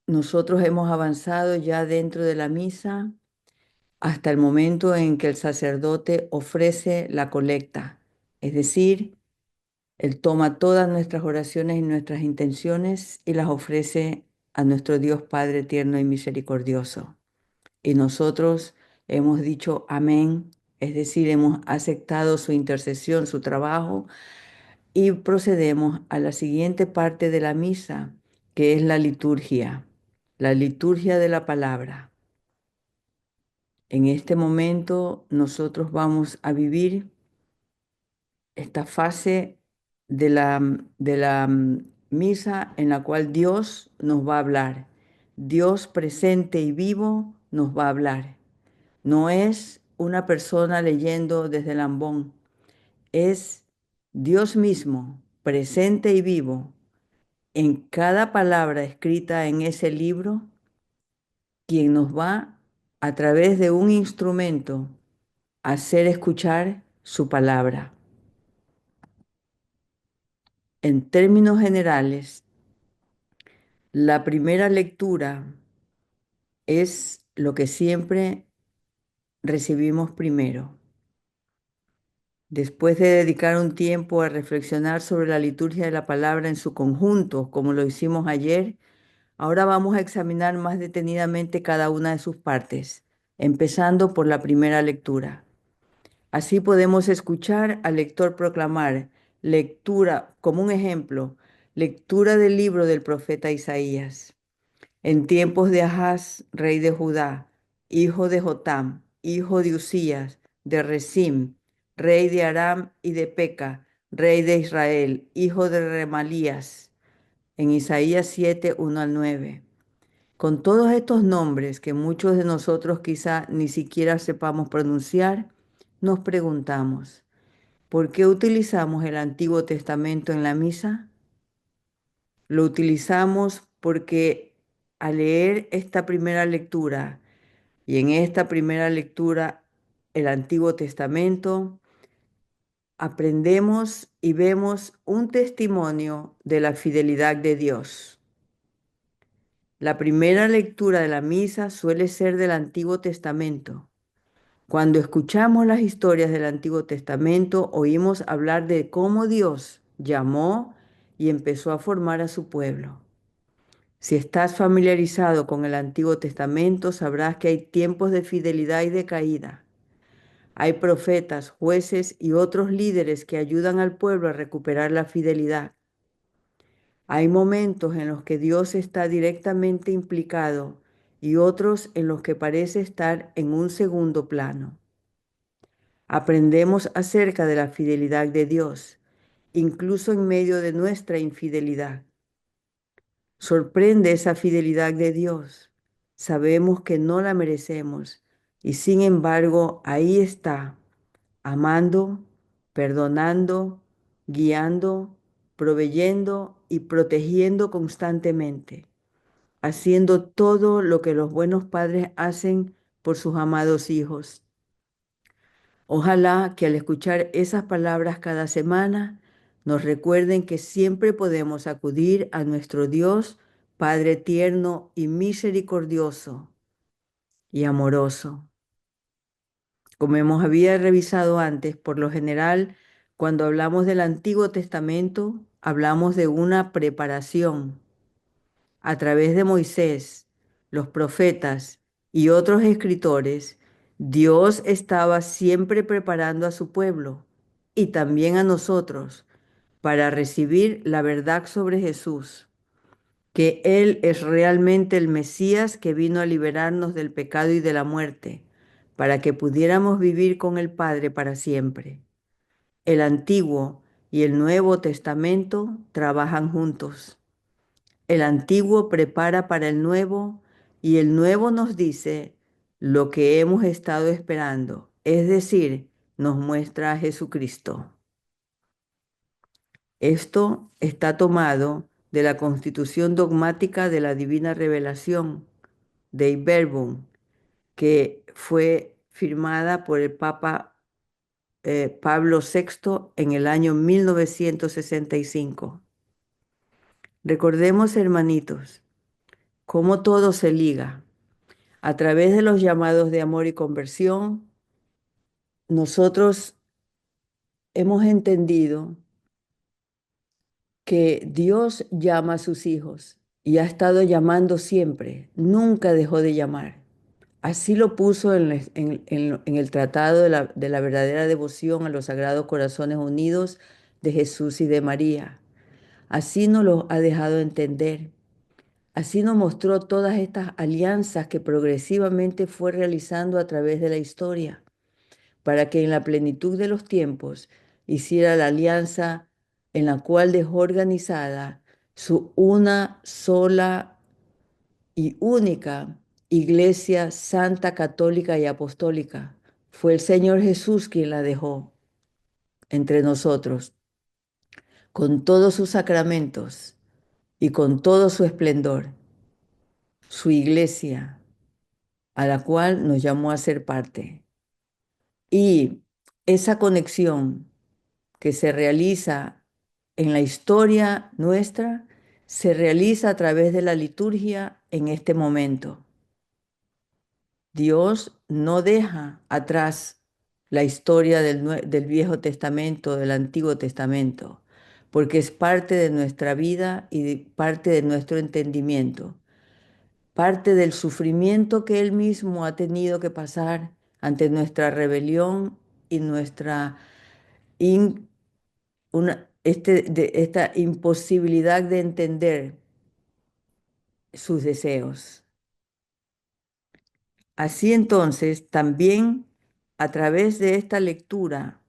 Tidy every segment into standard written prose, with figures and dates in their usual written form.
nosotros hemos avanzado ya dentro de la misa hasta el momento en que el sacerdote ofrece la colecta. Es decir, él toma todas nuestras oraciones y nuestras intenciones y las ofrece a nuestro Dios Padre tierno y misericordioso. Y nosotros hemos dicho amén, es decir, hemos aceptado su intercesión, su trabajo, y procedemos a la siguiente parte de la misa, que es la liturgia de la palabra. En este momento nosotros vamos a vivir esta fase de la misa en la cual Dios nos va a hablar. Dios presente y vivo nos va a hablar. No es una persona leyendo desde el ambón, es Dios mismo, presente y vivo, en cada palabra escrita en ese libro, quien nos va a través de un instrumento a hacer escuchar su palabra. En términos generales, la primera lectura es lo que siempre recibimos primero. Después de dedicar un tiempo a reflexionar sobre la liturgia de la palabra en su conjunto, como lo hicimos ayer, ahora vamos a examinar más detenidamente cada una de sus partes, empezando por la primera lectura. Así podemos escuchar al lector proclamar lectura, como un ejemplo, lectura del libro del profeta Isaías. En tiempos de Ahaz, rey de Judá, hijo de Jotam, hijo de Usías, de Rezim, rey de Aram y de Peca, rey de Israel, hijo de Remalías, en Isaías 7, 1 al 9. Con todos estos nombres que muchos de nosotros quizá ni siquiera sepamos pronunciar, nos preguntamos, ¿por qué utilizamos el Antiguo Testamento en la misa? Lo utilizamos porque al leer esta primera lectura y en esta primera lectura el Antiguo Testamento, aprendemos y vemos un testimonio de la fidelidad de Dios. La primera lectura de la misa suele ser del Antiguo Testamento. Cuando escuchamos las historias del Antiguo Testamento, oímos hablar de cómo Dios llamó y empezó a formar a su pueblo. Si estás familiarizado con el Antiguo Testamento, sabrás que hay tiempos de fidelidad y de caída. Hay profetas, jueces y otros líderes que ayudan al pueblo a recuperar la fidelidad. Hay momentos en los que Dios está directamente implicado y otros en los que parece estar en un segundo plano. Aprendemos acerca de la fidelidad de Dios, incluso en medio de nuestra infidelidad. Sorprende esa fidelidad de Dios. Sabemos que no la merecemos y sin embargo ahí está, amando, perdonando, guiando, proveyendo y protegiendo constantemente, haciendo todo lo que los buenos padres hacen por sus amados hijos. Ojalá que al escuchar esas palabras cada semana nos recuerden que siempre podemos acudir a nuestro Dios, Padre tierno y misericordioso y amoroso. Como hemos había revisado antes, por lo general, cuando hablamos del Antiguo Testamento, hablamos de una preparación a través de Moisés, los profetas y otros escritores. Dios estaba siempre preparando a su pueblo y también a nosotros para recibir la verdad sobre Jesús, que Él es realmente el Mesías que vino a liberarnos del pecado y de la muerte, para que pudiéramos vivir con el Padre para siempre. El Antiguo y el Nuevo Testamento trabajan juntos. El Antiguo prepara para el Nuevo y el Nuevo nos dice lo que hemos estado esperando, es decir, nos muestra a Jesucristo. Esto está tomado de la Constitución Dogmática de la Divina Revelación de Verbum, que fue firmada por el Papa Pablo VI en el año 1965. Recordemos, hermanitos, cómo todo se liga. A través de los llamados de amor y conversión, nosotros hemos entendido que Dios llama a sus hijos y ha estado llamando siempre, nunca dejó de llamar. Así lo puso en el Tratado de la verdadera devoción a los Sagrados Corazones Unidos de Jesús y de María. Así nos lo ha dejado entender. Así nos mostró todas estas alianzas que progresivamente fue realizando a través de la historia, para que en la plenitud de los tiempos hiciera la alianza en la cual dejó organizada su una sola y única Iglesia Santa, Católica y Apostólica. Fue el Señor Jesús quien la dejó entre nosotros, con todos sus sacramentos y con todo su esplendor, su Iglesia, a la cual nos llamó a ser parte. Y esa conexión que se realiza en la historia nuestra, se realiza a través de la liturgia en este momento. Dios no deja atrás la historia del Viejo Testamento, del Antiguo Testamento, porque es parte de nuestra vida y parte de nuestro entendimiento, parte del sufrimiento que Él mismo ha tenido que pasar ante nuestra rebelión y nuestra esta imposibilidad de entender sus deseos. Así entonces, también a través de esta lectura,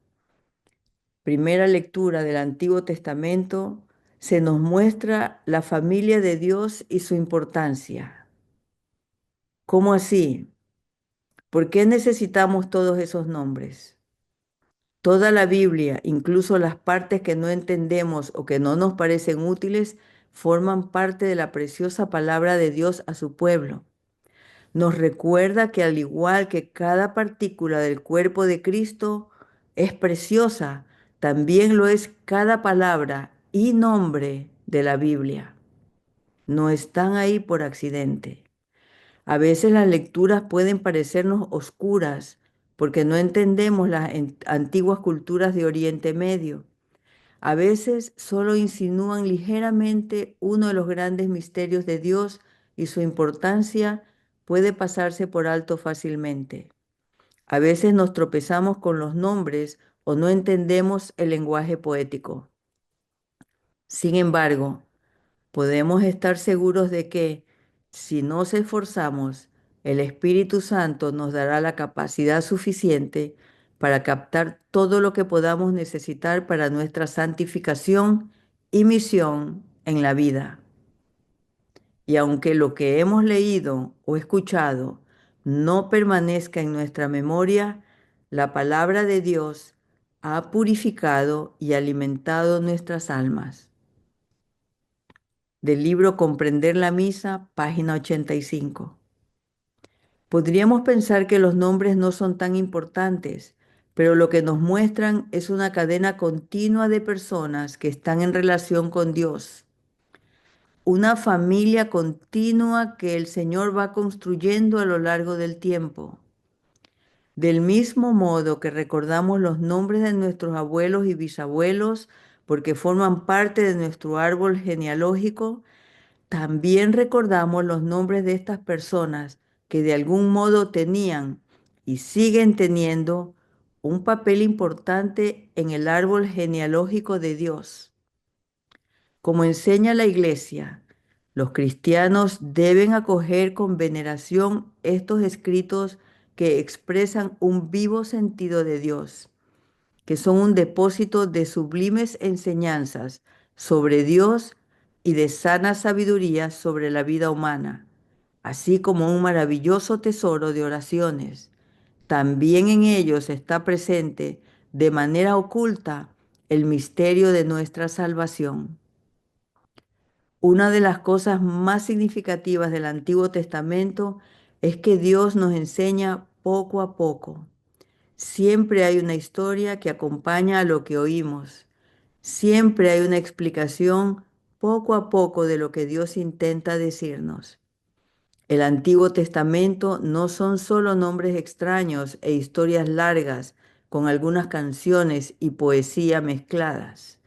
primera lectura del Antiguo Testamento, se nos muestra la familia de Dios y su importancia. ¿Cómo así? ¿Por qué necesitamos todos esos nombres? Toda la Biblia, incluso las partes que no entendemos o que no nos parecen útiles, forman parte de la preciosa palabra de Dios a su pueblo. Nos recuerda que al igual que cada partícula del cuerpo de Cristo es preciosa, también lo es cada palabra y nombre de la Biblia. No están ahí por accidente. A veces las lecturas pueden parecernos oscuras porque no entendemos las antiguas culturas de Oriente Medio. A veces solo insinúan ligeramente uno de los grandes misterios de Dios y su importancia puede pasarse por alto fácilmente. A veces nos tropezamos con los nombres o no entendemos el lenguaje poético. Sin embargo, podemos estar seguros de que, si nos esforzamos, el Espíritu Santo nos dará la capacidad suficiente para captar todo lo que podamos necesitar para nuestra santificación y misión en la vida. Y aunque lo que hemos leído o escuchado no permanezca en nuestra memoria, la palabra de Dios ha purificado y alimentado nuestras almas. Del libro Comprender la Misa, página 85. Podríamos pensar que los nombres no son tan importantes, pero lo que nos muestran es una cadena continua de personas que están en relación con Dios, una familia continua que el Señor va construyendo a lo largo del tiempo. Del mismo modo que recordamos los nombres de nuestros abuelos y bisabuelos porque forman parte de nuestro árbol genealógico, también recordamos los nombres de estas personas que de algún modo tenían y siguen teniendo un papel importante en el árbol genealógico de Dios. Como enseña la Iglesia, los cristianos deben acoger con veneración estos escritos que expresan un vivo sentido de Dios, que son un depósito de sublimes enseñanzas sobre Dios y de sana sabiduría sobre la vida humana, así como un maravilloso tesoro de oraciones. También en ellos está presente de manera oculta el misterio de nuestra salvación. Una de las cosas más significativas del Antiguo Testamento es que Dios nos enseña poco a poco. Siempre hay una historia que acompaña a lo que oímos. Siempre hay una explicación poco a poco de lo que Dios intenta decirnos. El Antiguo Testamento no son solo nombres extraños e historias largas con algunas canciones y poesía mezcladas.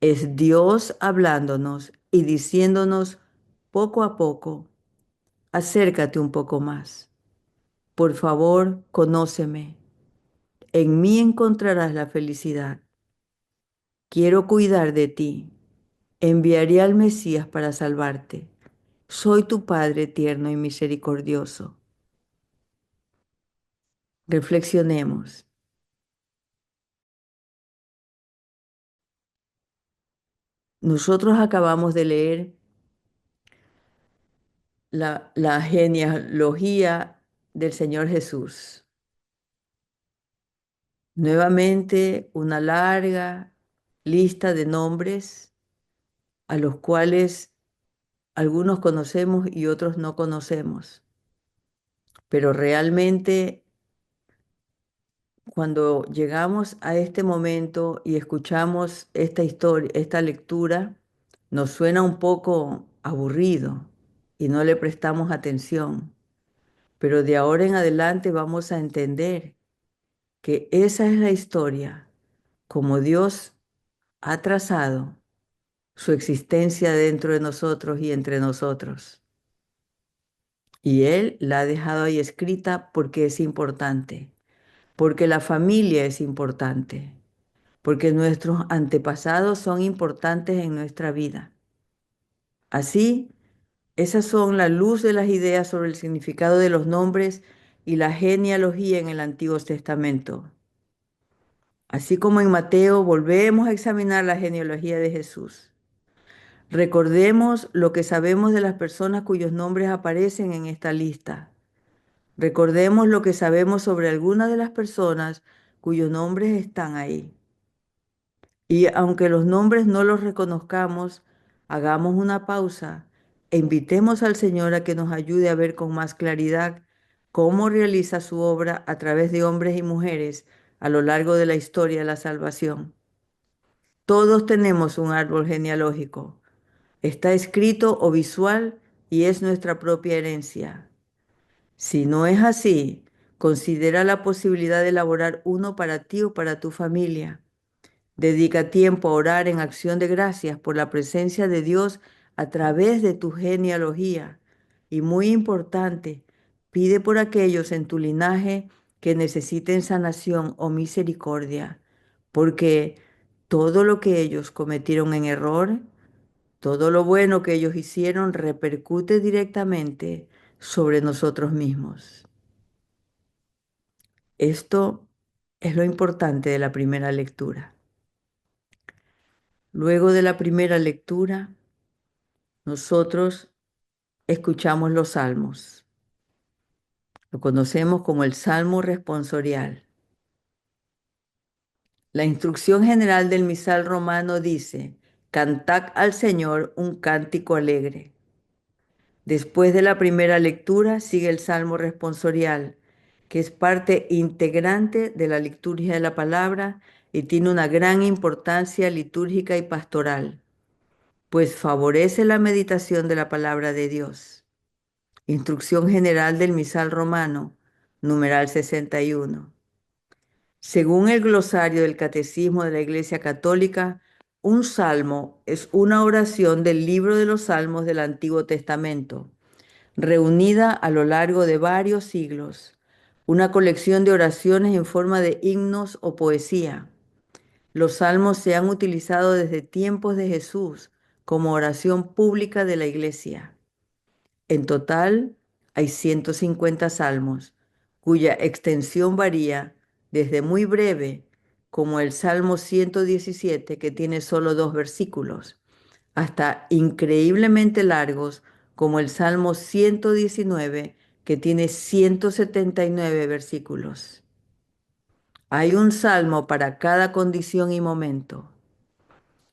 Es Dios hablándonos y diciéndonos poco a poco, acércate un poco más. Por favor, conóceme. En mí encontrarás la felicidad. Quiero cuidar de ti. Enviaré al Mesías para salvarte. Soy tu Padre tierno y misericordioso. Reflexionemos. Nosotros acabamos de leer la genealogía del Señor Jesús. Nuevamente, una larga lista de nombres a los cuales algunos conocemos y otros no conocemos. Pero realmente, cuando llegamos a este momento y escuchamos esta historia, esta lectura, nos suena un poco aburrido y no le prestamos atención. Pero de ahora en adelante vamos a entender que esa es la historia, como Dios ha trazado su existencia dentro de nosotros y entre nosotros. Y Él la ha dejado ahí escrita porque es importante, porque la familia es importante, porque nuestros antepasados son importantes en nuestra vida. Así, esas son la luz de las ideas sobre el significado de los nombres y la genealogía en el Antiguo Testamento. Así como en Mateo, volvemos a examinar la genealogía de Jesús. Recordemos lo que sabemos de las personas cuyos nombres aparecen en esta lista. Recordemos lo que sabemos sobre algunas de las personas cuyos nombres están ahí. Y aunque los nombres no los reconozcamos, hagamos una pausa e invitemos al Señor a que nos ayude a ver con más claridad cómo realiza su obra a través de hombres y mujeres a lo largo de la historia de la salvación. Todos tenemos un árbol genealógico. Está escrito o visual y es nuestra propia herencia. Si no es así, considera la posibilidad de elaborar uno para ti o para tu familia. Dedica tiempo a orar en acción de gracias por la presencia de Dios a través de tu genealogía. Y muy importante, pide por aquellos en tu linaje que necesiten sanación o misericordia, porque todo lo que ellos cometieron en error, todo lo bueno que ellos hicieron repercute directamente sobre nosotros mismos. Esto es lo importante de la primera lectura. Luego de la primera lectura, nosotros escuchamos los salmos. Lo conocemos como el Salmo responsorial. La instrucción general del misal romano dice: cantad al Señor un cántico alegre. Después de la primera lectura sigue el Salmo responsorial, que es parte integrante de la liturgia de la palabra y tiene una gran importancia litúrgica y pastoral, pues favorece la meditación de la palabra de Dios. Instrucción general del misal romano, numeral 61. Según el glosario del Catecismo de la Iglesia Católica, un salmo es una oración del libro de los Salmos del Antiguo Testamento, reunida a lo largo de varios siglos, una colección de oraciones en forma de himnos o poesía. Los salmos se han utilizado desde tiempos de Jesús como oración pública de la Iglesia. En total, hay 150 salmos, cuya extensión varía desde muy breve, como el Salmo 117, que tiene solo 2 versículos, hasta increíblemente largos, como el Salmo 119, que tiene 179 versículos. Hay un salmo para cada condición y momento.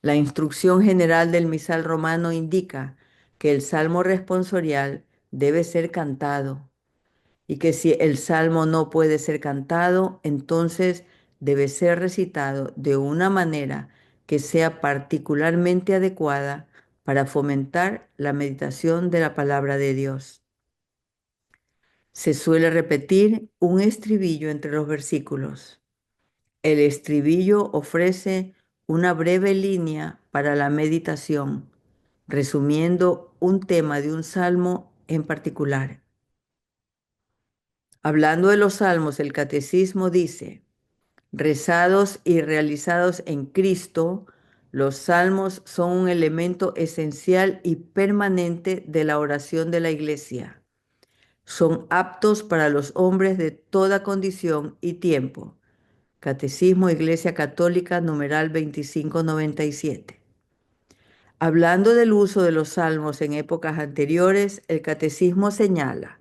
La instrucción general del misal romano indica que el salmo responsorial debe ser cantado y que si el salmo no puede ser cantado, entonces debe ser recitado de una manera que sea particularmente adecuada para fomentar la meditación de la palabra de Dios. Se suele repetir un estribillo entre los versículos. El estribillo ofrece una breve línea para la meditación, resumiendo un tema de un salmo en particular. Hablando de los salmos, el catecismo dice: rezados y realizados en Cristo, los salmos son un elemento esencial y permanente de la oración de la Iglesia. Son aptos para los hombres de toda condición y tiempo. Catecismo Iglesia Católica, numeral 2597. Hablando del uso de los salmos en épocas anteriores, el catecismo señala: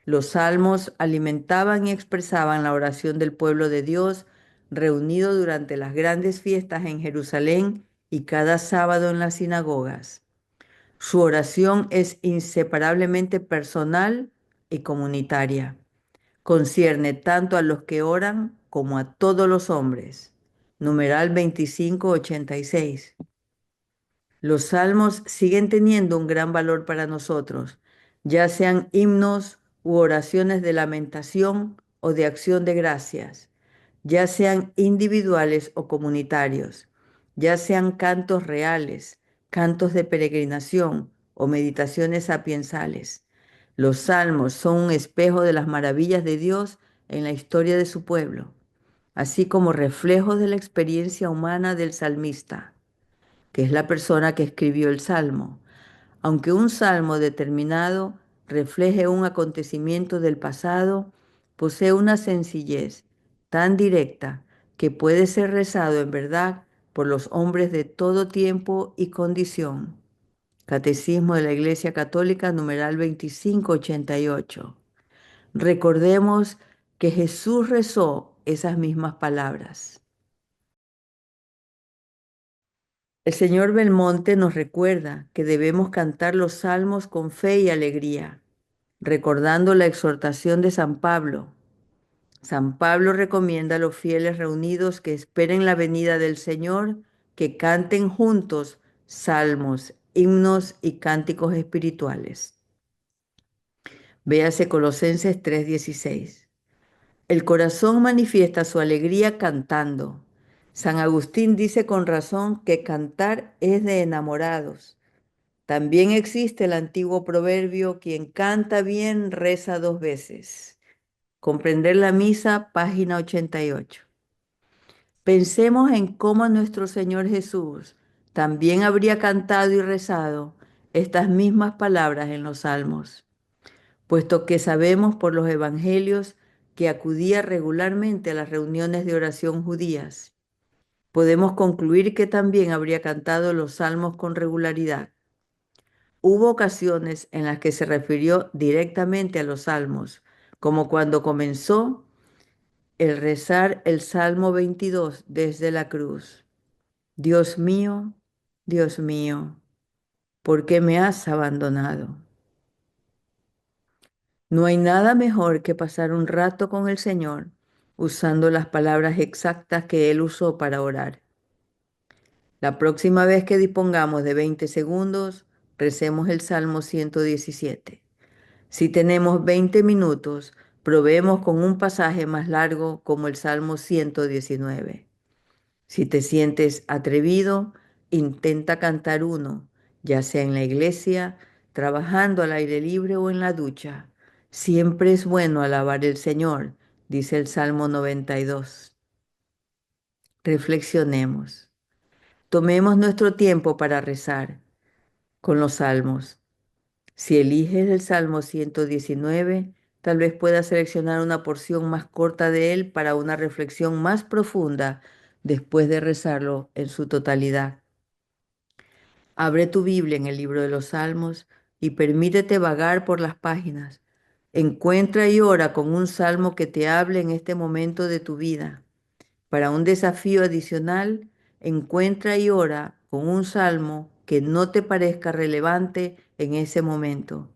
los salmos alimentaban y expresaban la oración del pueblo de Dios reunido durante las grandes fiestas en Jerusalén y cada sábado en las sinagogas. Su oración es inseparablemente personal y comunitaria. Concierne tanto a los que oran como a todos los hombres. Numeral 2586. Los salmos siguen teniendo un gran valor para nosotros, ya sean himnos u oraciones de lamentación o de acción de gracias, ya sean individuales o comunitarios, ya sean cantos reales, cantos de peregrinación o meditaciones sapiensales. Los salmos son un espejo de las maravillas de Dios en la historia de su pueblo, así como reflejos de la experiencia humana del salmista, que es la persona que escribió el salmo. Aunque un salmo determinado refleje un acontecimiento del pasado, posee una sencillez tan directa que puede ser rezado en verdad por los hombres de todo tiempo y condición. Catecismo de la Iglesia Católica, numeral 2588. Recordemos que Jesús rezó esas mismas palabras. El señor Belmonte nos recuerda que debemos cantar los salmos con fe y alegría, recordando la exhortación de San Pablo. San Pablo recomienda a los fieles reunidos que esperen la venida del Señor, que canten juntos salmos, himnos y cánticos espirituales. Véase Colosenses 3:16. El corazón manifiesta su alegría cantando. San Agustín dice con razón que cantar es de enamorados. También existe el antiguo proverbio: quien canta bien reza dos veces. Comprender la misa, página 88. Pensemos en cómo nuestro Señor Jesús también habría cantado y rezado estas mismas palabras en los Salmos, puesto que sabemos por los evangelios que acudía regularmente a las reuniones de oración judías. Podemos concluir que también habría cantado los salmos con regularidad. Hubo ocasiones en las que se refirió directamente a los salmos, como cuando comenzó el rezar el Salmo 22 desde la cruz. Dios mío, ¿por qué me has abandonado? No hay nada mejor que pasar un rato con el Señor usando las palabras exactas que Él usó para orar. La próxima vez que dispongamos de 20 segundos, recemos el Salmo 117. Si tenemos 20 minutos, probemos con un pasaje más largo como el Salmo 119. Si te sientes atrevido, intenta cantar uno, ya sea en la iglesia, trabajando al aire libre o en la ducha. Siempre es bueno alabar al Señor, dice el Salmo 92. Reflexionemos. Tomemos nuestro tiempo para rezar con los salmos. Si eliges el Salmo 119, tal vez puedas seleccionar una porción más corta de él para una reflexión más profunda después de rezarlo en su totalidad. Abre tu Biblia en el libro de los Salmos y permítete vagar por las páginas. Encuentra y ora con un salmo que te hable en este momento de tu vida. Para un desafío adicional, encuentra y ora con un salmo que no te parezca relevante en ese momento,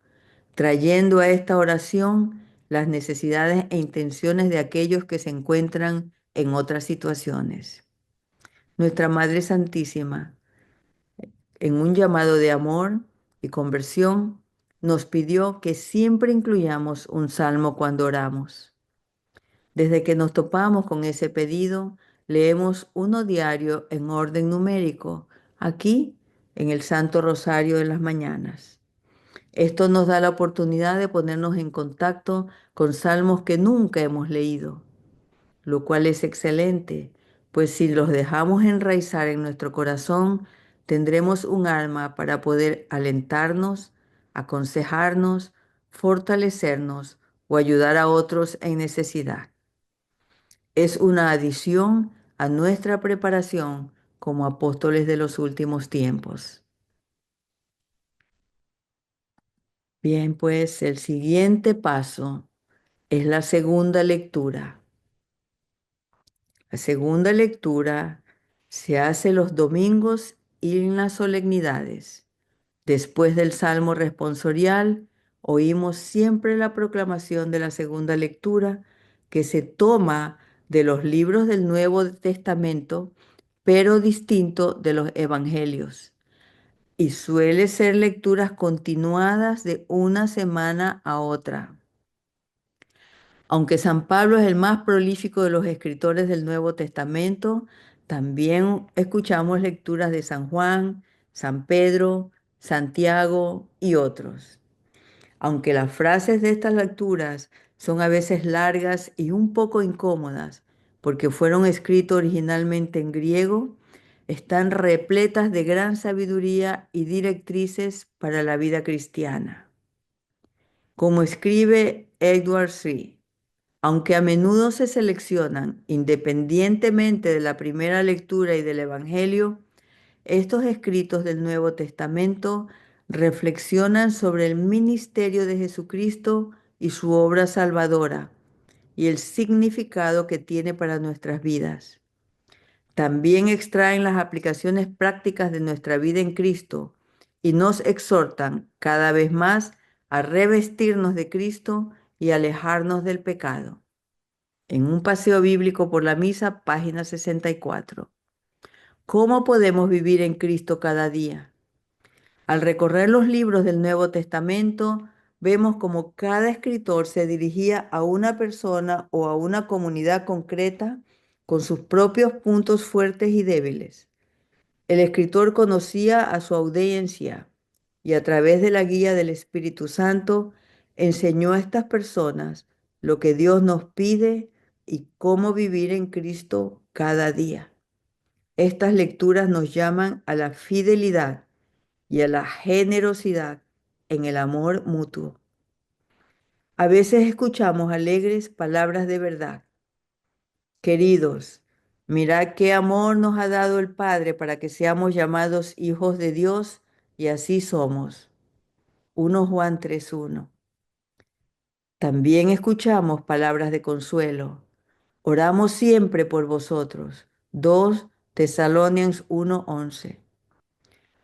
trayendo a esta oración las necesidades e intenciones de aquellos que se encuentran en otras situaciones. Nuestra Madre Santísima, en un llamado de amor y conversión, nos pidió que siempre incluyamos un salmo cuando oramos. Desde que nos topamos con ese pedido, leemos uno diario en orden numérico, aquí en el Santo Rosario de las mañanas. Esto nos da la oportunidad de ponernos en contacto con salmos que nunca hemos leído, lo cual es excelente, pues si los dejamos enraizar en nuestro corazón, tendremos un arma para poder alentarnos, aconsejarnos, fortalecernos o ayudar a otros en necesidad. Es una adición a nuestra preparación como apóstoles de los últimos tiempos. Bien, pues el siguiente paso es la segunda lectura. La segunda lectura se hace los domingos y en las solemnidades. Después del Salmo responsorial, oímos siempre la proclamación de la segunda lectura que se toma de los libros del Nuevo Testamento, pero distinto de los evangelios, y suele ser lecturas continuadas de una semana a otra. Aunque San Pablo es el más prolífico de los escritores del Nuevo Testamento, también escuchamos lecturas de San Juan, San Pedro, Santiago y otros. Aunque las frases de estas lecturas son a veces largas y un poco incómodas, porque fueron escritas originalmente en griego, están repletas de gran sabiduría y directrices para la vida cristiana. Como escribe Edward C. Aunque a menudo se seleccionan independientemente de la primera lectura y del Evangelio, estos escritos del Nuevo Testamento reflexionan sobre el ministerio de Jesucristo y su obra salvadora y el significado que tiene para nuestras vidas. También extraen las aplicaciones prácticas de nuestra vida en Cristo y nos exhortan cada vez más a revestirnos de Cristo y alejarnos del pecado. En un paseo bíblico por la misa, página 64. ¿Cómo podemos vivir en Cristo cada día? Al recorrer los libros del Nuevo Testamento, vemos cómo cada escritor se dirigía a una persona o a una comunidad concreta con sus propios puntos fuertes y débiles. El escritor conocía a su audiencia y a través de la guía del Espíritu Santo enseñó a estas personas lo que Dios nos pide y cómo vivir en Cristo cada día. Estas lecturas nos llaman a la fidelidad y a la generosidad en el amor mutuo. A veces escuchamos alegres palabras de verdad. Queridos, mirad qué amor nos ha dado el Padre para que seamos llamados hijos de Dios y así somos. 1 Juan 3:1. También escuchamos palabras de consuelo. Oramos siempre por vosotros. 2 Tesalonicenses 1:11.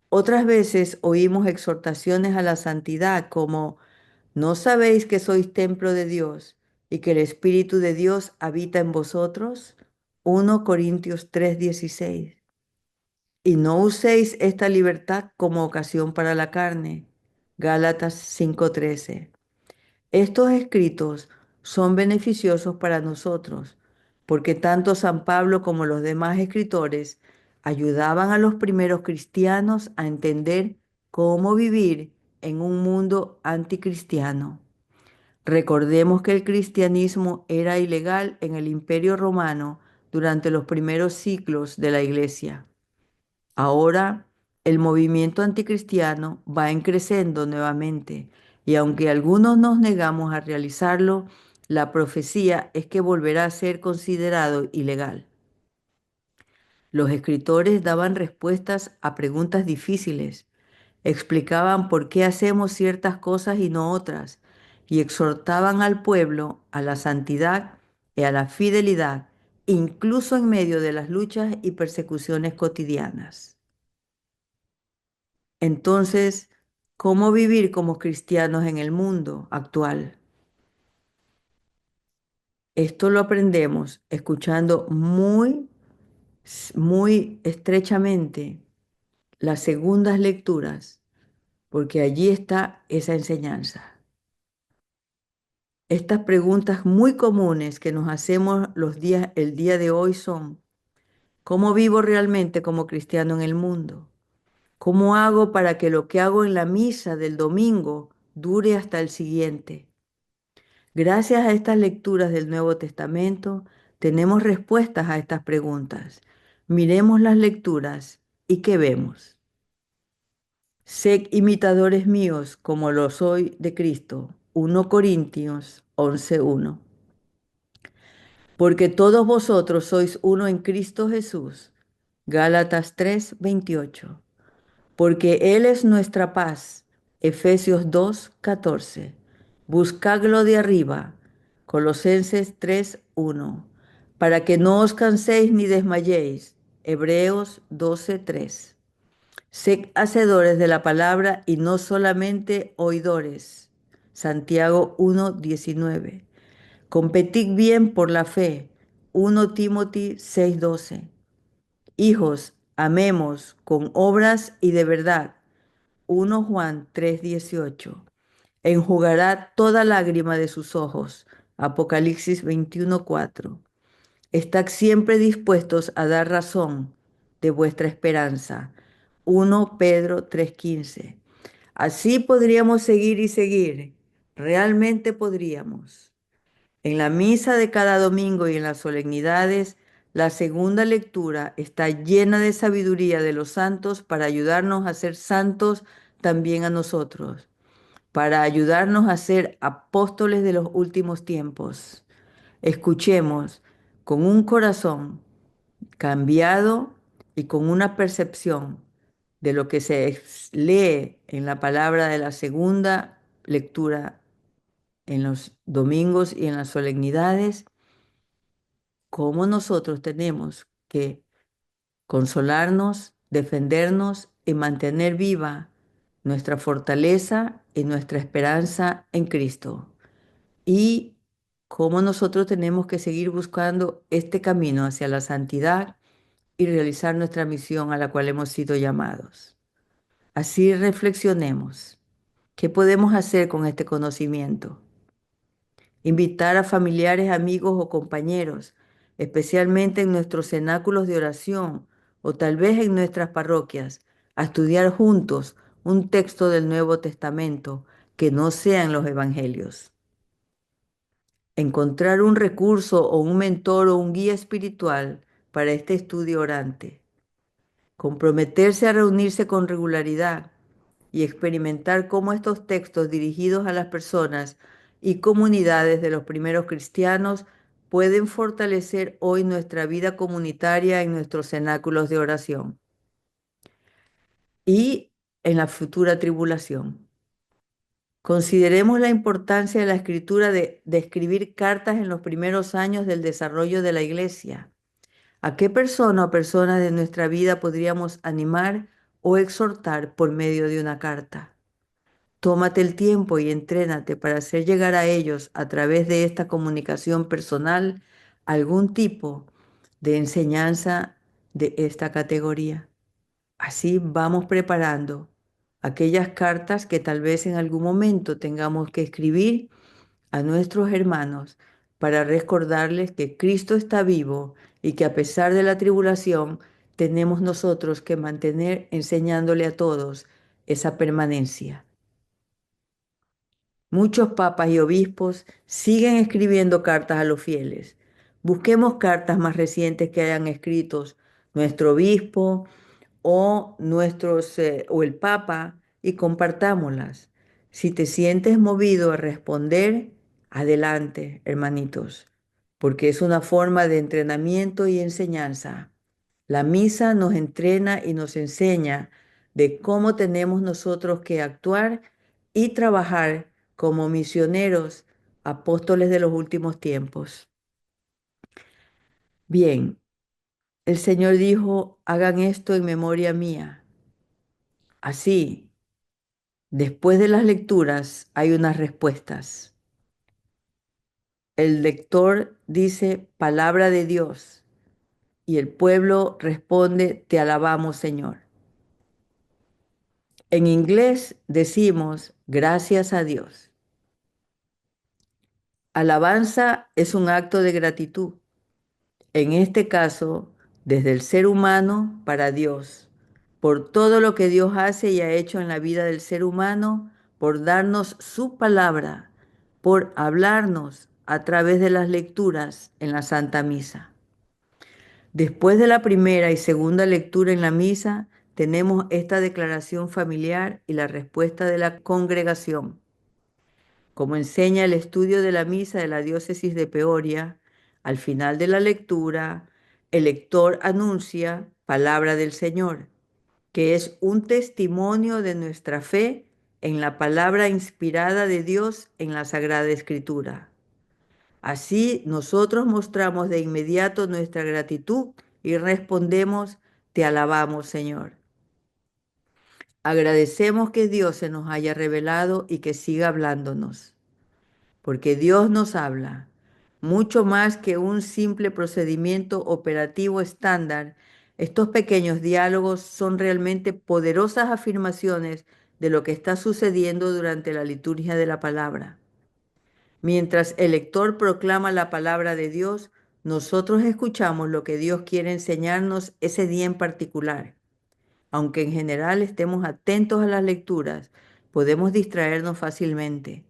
Otras veces oímos exhortaciones a la santidad como ¿no sabéis que sois templo de Dios y que el Espíritu de Dios habita en vosotros? 1 Corintios 3:16. Y no uséis esta libertad como ocasión para la carne. Gálatas 5:13. Estos escritos son beneficiosos para nosotros, porque tanto San Pablo como los demás escritores ayudaban a los primeros cristianos a entender cómo vivir en un mundo anticristiano. Recordemos que el cristianismo era ilegal en el Imperio Romano durante los primeros siglos de la Iglesia. Ahora el movimiento anticristiano va en creciendo nuevamente y aunque algunos nos negamos a realizarlo, la profecía es que volverá a ser considerado ilegal. Los escritores daban respuestas a preguntas difíciles, explicaban por qué hacemos ciertas cosas y no otras, y exhortaban al pueblo a la santidad y a la fidelidad, incluso en medio de las luchas y persecuciones cotidianas. Entonces, ¿cómo vivir como cristianos en el mundo actual? Esto lo aprendemos escuchando muy estrechamente las segundas lecturas, porque allí está esa enseñanza. Estas preguntas muy comunes que nos hacemos el día de hoy son: ¿cómo vivo realmente como cristiano en el mundo? ¿Cómo hago para que lo que hago en la misa del domingo dure hasta el siguiente? Gracias a estas lecturas del Nuevo Testamento, tenemos respuestas a estas preguntas. Miremos las lecturas y ¿qué vemos? Sed imitadores míos como lo soy de Cristo. 1 Corintios 11:1. Porque todos vosotros sois uno en Cristo Jesús. Gálatas 3:28. Porque Él es nuestra paz. Efesios 2:14. Buscadlo de arriba. Colosenses 3:1. Para que no os canséis ni desmayéis. Hebreos 12:3. Sed hacedores de la palabra y no solamente oidores. Santiago 1:19. Competid bien por la fe. 1 Timothy 6:12. Hijos, amemos con obras y de verdad. 1 Juan 3:18. Enjugará toda lágrima de sus ojos. Apocalipsis 21:4. Estad siempre dispuestos a dar razón de vuestra esperanza. 1 Pedro 3:15. Así podríamos seguir y seguir. Realmente podríamos. En la misa de cada domingo y en las solemnidades, la segunda lectura está llena de sabiduría de los santos para ayudarnos a ser santos también a nosotros, para ayudarnos a ser apóstoles de los últimos tiempos. Escuchemos con un corazón cambiado y con una percepción de lo que lee en la palabra de la segunda lectura en los domingos y en las solemnidades, cómo nosotros tenemos que consolarnos, defendernos y mantener viva nuestra fortaleza y nuestra esperanza en Cristo. Y cómo nosotros tenemos que seguir buscando este camino hacia la santidad y realizar nuestra misión a la cual hemos sido llamados. Así reflexionemos. ¿Qué podemos hacer con este conocimiento? Invitar a familiares, amigos o compañeros, especialmente en nuestros cenáculos de oración o tal vez en nuestras parroquias, a estudiar juntos un texto del Nuevo Testamento que no sean los evangelios. Encontrar un recurso o un mentor o un guía espiritual para este estudio orante. Comprometerse a reunirse con regularidad y experimentar cómo estos textos dirigidos a las personas y comunidades de los primeros cristianos pueden fortalecer hoy nuestra vida comunitaria en nuestros cenáculos de oración y en la futura tribulación. Consideremos la importancia de la escritura de escribir cartas en los primeros años del desarrollo de la iglesia. ¿A qué persona o personas de nuestra vida podríamos animar o exhortar por medio de una carta? Tómate el tiempo y entrénate para hacer llegar a ellos a través de esta comunicación personal algún tipo de enseñanza de esta categoría. Así vamos preparando aquellas cartas que tal vez en algún momento tengamos que escribir a nuestros hermanos para recordarles que Cristo está vivo y que a pesar de la tribulación tenemos nosotros que mantener enseñándole a todos esa permanencia. Muchos papas y obispos siguen escribiendo cartas a los fieles. Busquemos cartas más recientes que hayan escrito nuestro obispo o el papa y compartámoslas. Si te sientes movido a responder, adelante, hermanitos, porque es una forma de entrenamiento y enseñanza. La misa nos entrena y nos enseña de cómo tenemos nosotros que actuar y trabajar como misioneros, apóstoles de los últimos tiempos. Bien, el Señor dijo, hagan esto en memoria mía. Así, después de las lecturas hay unas respuestas. El lector dice, palabra de Dios, y el pueblo responde, te alabamos, Señor. En inglés decimos gracias a Dios. Alabanza es un acto de gratitud, en este caso, desde el ser humano para Dios, por todo lo que Dios hace y ha hecho en la vida del ser humano, por darnos su palabra, por hablarnos a través de las lecturas en la Santa Misa. Después de la primera y segunda lectura en la misa, tenemos esta declaración familiar y la respuesta de la congregación. Como enseña el estudio de la misa de la diócesis de Peoria, al final de la lectura, el lector anuncia palabra del Señor, que es un testimonio de nuestra fe en la palabra inspirada de Dios en la Sagrada Escritura. Así nosotros mostramos de inmediato nuestra gratitud y respondemos, te alabamos, Señor. Agradecemos que Dios se nos haya revelado y que siga hablándonos, porque Dios nos habla mucho más que un simple procedimiento operativo estándar. Estos pequeños diálogos son realmente poderosas afirmaciones de lo que está sucediendo durante la liturgia de la palabra. Mientras el lector proclama la palabra de Dios, nosotros escuchamos lo que Dios quiere enseñarnos ese día en particular. Aunque en general estemos atentos a las lecturas, podemos distraernos fácilmente.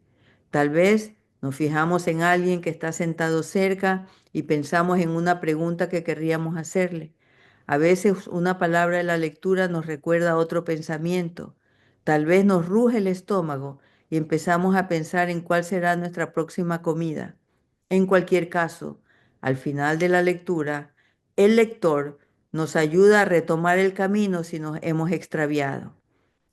Tal vez nos fijamos en alguien que está sentado cerca y pensamos en una pregunta que querríamos hacerle. A veces una palabra de la lectura nos recuerda otro pensamiento. Tal vez nos ruge el estómago y empezamos a pensar en cuál será nuestra próxima comida. En cualquier caso, al final de la lectura, el lector nos ayuda a retomar el camino si nos hemos extraviado.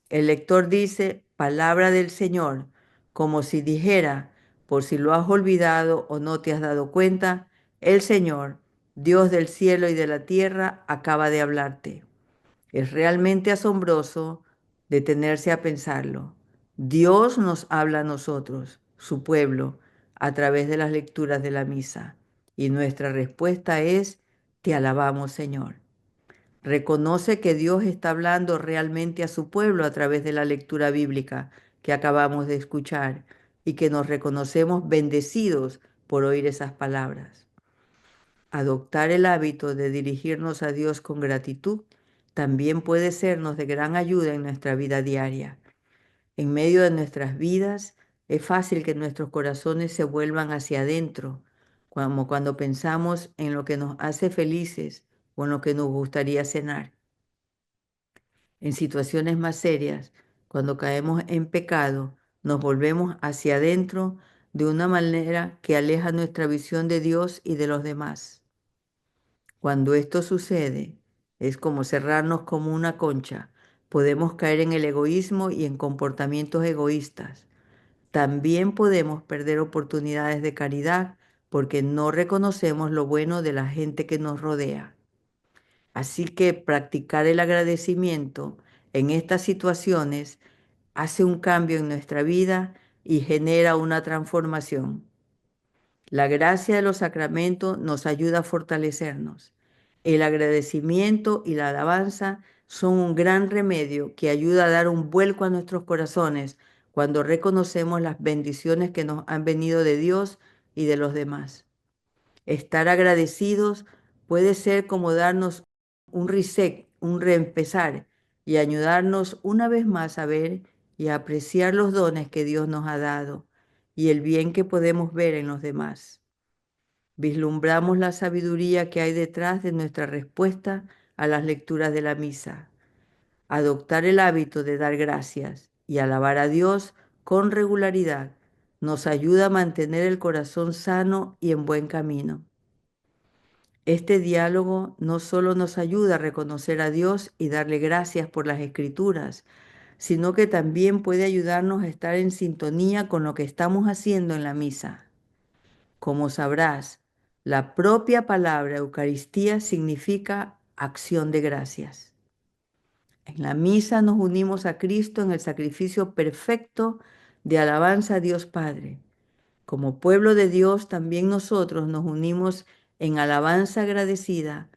El lector dice, palabra del Señor, como si dijera, por si lo has olvidado o no te has dado cuenta, el Señor, Dios del cielo y de la tierra, acaba de hablarte. Es realmente asombroso detenerse a pensarlo. Dios nos habla a nosotros, su pueblo, a través de las lecturas de la misa. Y nuestra respuesta es, te alabamos, Señor. Reconoce que Dios está hablando realmente a su pueblo a través de la lectura bíblica que acabamos de escuchar y que nos reconocemos bendecidos por oír esas palabras. Adoptar el hábito de dirigirnos a Dios con gratitud también puede sernos de gran ayuda en nuestra vida diaria. En medio de nuestras vidas es fácil que nuestros corazones se vuelvan hacia adentro, como cuando pensamos en lo que nos hace felices o en lo que nos gustaría cenar. En situaciones más serias, cuando caemos en pecado, nos volvemos hacia adentro de una manera que aleja nuestra visión de Dios y de los demás. Cuando esto sucede, es como cerrarnos como una concha. Podemos caer en el egoísmo y en comportamientos egoístas. También podemos perder oportunidades de caridad porque no reconocemos lo bueno de la gente que nos rodea. Así que practicar el agradecimiento en estas situaciones hace un cambio en nuestra vida y genera una transformación. La gracia de los sacramentos nos ayuda a fortalecernos. El agradecimiento y la alabanza son un gran remedio que ayuda a dar un vuelco a nuestros corazones cuando reconocemos las bendiciones que nos han venido de Dios y de los demás. Estar agradecidos puede ser como darnos un reset, un reempezar y ayudarnos una vez más a ver y a apreciar los dones que Dios nos ha dado y el bien que podemos ver en los demás. Vislumbramos la sabiduría que hay detrás de nuestra respuesta a las lecturas de la misa. Adoptar el hábito de dar gracias y alabar a Dios con regularidad nos ayuda a mantener el corazón sano y en buen camino. Este diálogo no solo nos ayuda a reconocer a Dios y darle gracias por las escrituras, sino que también puede ayudarnos a estar en sintonía con lo que estamos haciendo en la misa. Como sabrás, la propia palabra Eucaristía significa acción de gracias. En la misa nos unimos a Cristo en el sacrificio perfecto de alabanza a Dios Padre. Como pueblo de Dios, también nosotros nos unimos en alabanza agradecida,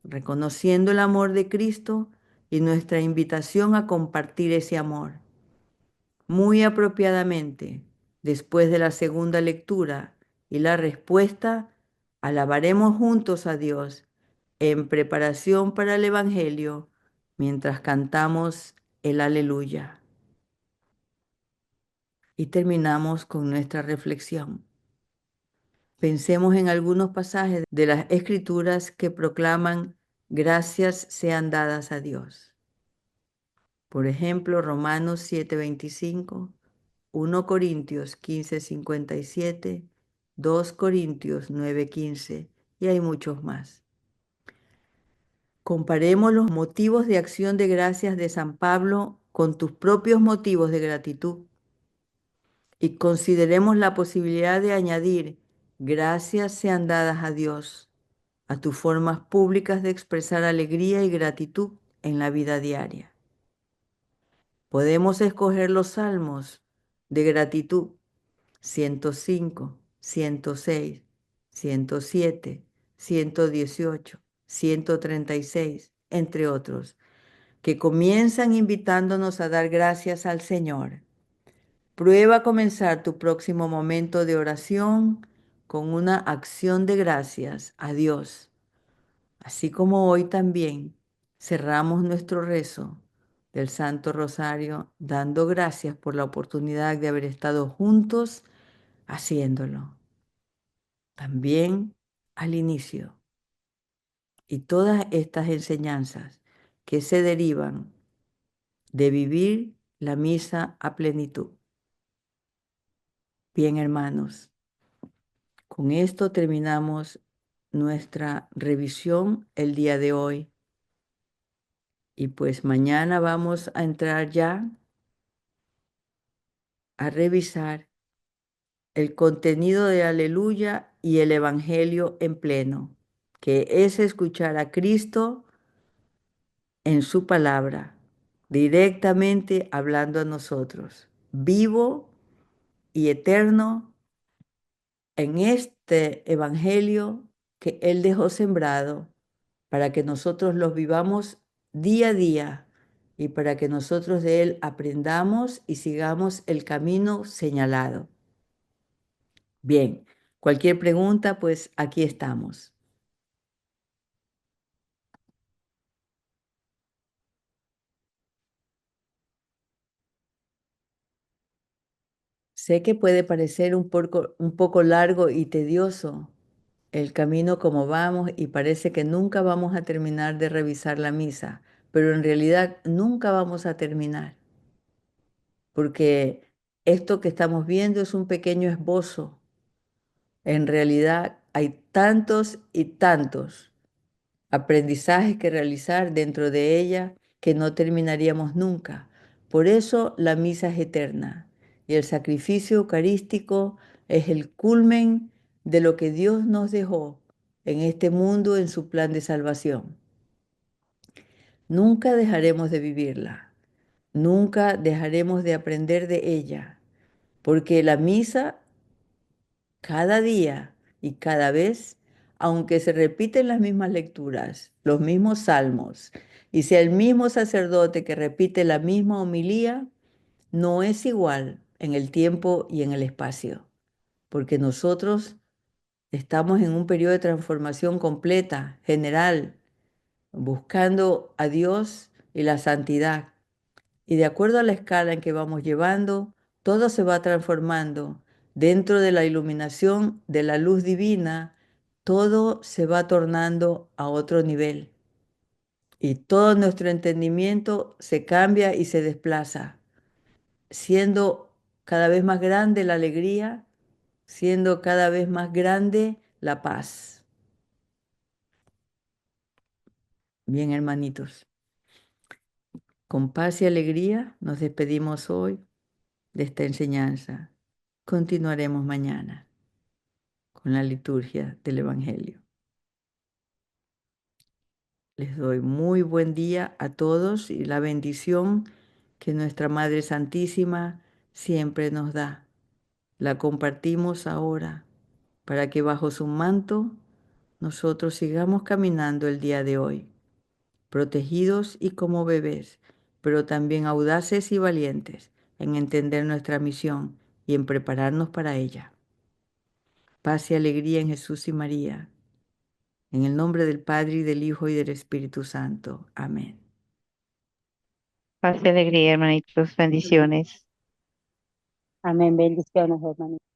reconociendo el amor de Cristo y nuestra invitación a compartir ese amor. Muy apropiadamente, después de la segunda lectura y la respuesta, alabaremos juntos a Dios en preparación para el Evangelio mientras cantamos el Aleluya. Y terminamos con nuestra reflexión. Pensemos en algunos pasajes de las Escrituras que proclaman gracias sean dadas a Dios. Por ejemplo, Romanos 7:25, 1 Corintios 15:57, 2 Corintios 9:15 y hay muchos más. Comparemos los motivos de acción de gracias de San Pablo con tus propios motivos de gratitud y consideremos la posibilidad de añadir gracias sean dadas a Dios a tus formas públicas de expresar alegría y gratitud en la vida diaria. Podemos escoger los salmos de gratitud 105, 106, 107, 118, 136, entre otros, que comienzan invitándonos a dar gracias al Señor. Prueba a comenzar tu próximo momento de oración con una acción de gracias a Dios. Así como hoy también cerramos nuestro rezo del Santo Rosario dando gracias por la oportunidad de haber estado juntos haciéndolo. También al inicio. Y todas estas enseñanzas que se derivan de vivir la misa a plenitud. Bien, hermanos, con esto terminamos nuestra revisión el día de hoy. Y pues mañana vamos a entrar ya a revisar el contenido de Aleluya y el Evangelio en pleno, que es escuchar a Cristo en su palabra, directamente hablando a nosotros, vivo y eterno en este Evangelio que Él dejó sembrado para que nosotros los vivamos día a día y para que nosotros de Él aprendamos y sigamos el camino señalado. Bien, cualquier pregunta, pues aquí estamos. Sé que puede parecer un poco largo y tedioso el camino como vamos y parece que nunca vamos a terminar de revisar la misa, pero en realidad nunca vamos a terminar, porque esto que estamos viendo es un pequeño esbozo. En realidad hay tantos y tantos aprendizajes que realizar dentro de ella que no terminaríamos nunca. Por eso la misa es eterna y el sacrificio eucarístico es el culmen de lo que Dios nos dejó en este mundo en su plan de salvación. Nunca dejaremos de vivirla, nunca dejaremos de aprender de ella, porque la misa cada día y cada vez, aunque se repiten las mismas lecturas, los mismos salmos, y sea el mismo sacerdote que repite la misma homilía, no es igual en el tiempo y en el espacio, porque nosotros estamos en un periodo de transformación completa, general, buscando a Dios y la santidad. Y de acuerdo a la escala en que vamos llevando, todo se va transformando. Dentro de la iluminación de la luz divina, todo se va tornando a otro nivel. Y todo nuestro entendimiento se cambia y se desplaza, siendo cada vez más grande la alegría, siendo cada vez más grande la paz. Bien, hermanitos, con paz y alegría nos despedimos hoy de esta enseñanza. Continuaremos mañana con la liturgia del Evangelio. Les doy muy buen día a todos y la bendición que nuestra Madre Santísima siempre nos da. La compartimos ahora para que bajo su manto nosotros sigamos caminando el día de hoy, protegidos y como bebés, pero también audaces y valientes en entender nuestra misión y en prepararnos para ella. Paz y alegría en Jesús y María. En el nombre del Padre, y del Hijo, y del Espíritu Santo. Amén. Paz y alegría, hermanitos. Bendiciones. Amén. Bendiciones, hermanito.